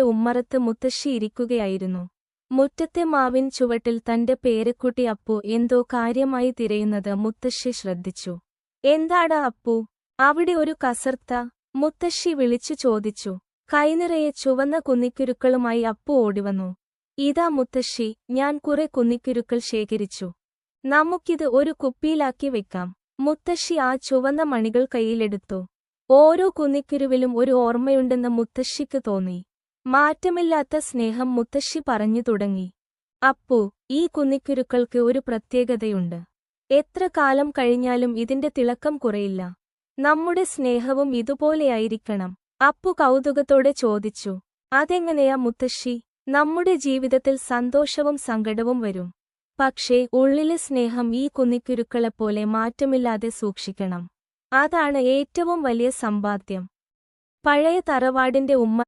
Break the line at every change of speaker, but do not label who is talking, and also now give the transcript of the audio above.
ഉമ്മറത്ത് മുത്തശ്ശി ഇരിക്കുകയായിരുന്നു. മുറ്റത്തെ മാവിൻ ചുവട്ടിൽ തന്റെ പേരക്കുട്ടി അപ്പു എന്തോ കാര്യമായി തിരയുന്നത് മുത്തശ്ശി ശ്രദ്ധിച്ചു. എന്താടാ അപ്പു, അവിടെ ഒരു കസർത്ത? മുത്തശ്ശി വിളിച്ചു ചോദിച്ചു. കൈനിറയെ ചുവന്ന കുന്നിക്കുരുക്കളുമായി അപ്പു ഓടിവന്നു. ഇതാ മുത്തശ്ശി, ഞാൻ കുറെ കുന്നിക്കുരുക്കൾ ശേഖരിച്ചു. നമുക്കിത് ഒരു കുപ്പിയിലാക്കി വെക്കാം. മുത്തശ്ശി ആ ചുവന്ന മണികൾ കയ്യിലെടുത്തു. ഓരോ കുന്നിക്കുരുവിലും ഒരു ഓർമ്മയുണ്ടെന്ന് മുത്തശ്ശിക്ക് തോന്നി. മാറ്റമില്ലാത്ത സ്നേഹം മുത്തശ്ശി പറഞ്ഞു തുടങ്ങി. അപ്പു, ഈ കുന്നിക്കുരുക്കൾക്ക് ഒരു പ്രത്യേകതയുണ്ട്. എത്ര കാലം കഴിഞ്ഞാലും ഇതിന്റെ തിളക്കം കുറയില്ല. നമ്മുടെ സ്നേഹവും ഇതുപോലെയായിരിക്കണം. അപ്പു കൗതുകത്തോടെ ചോദിച്ചു. അതെങ്ങനെയാ മുത്തശ്ശി? നമ്മുടെ ജീവിതത്തിൽ സന്തോഷവും സങ്കടവും വരും. പക്ഷേ ഉള്ളിലെ സ്നേഹം ഈ കുന്നിക്കുരുക്കളെപ്പോലെ മാറ്റമില്ലാതെ സൂക്ഷിക്കണം. അതാണ് ഏറ്റവും വലിയ സമ്പാദ്യം. പഴയ തറവാടിന്റെ ഉമ്മ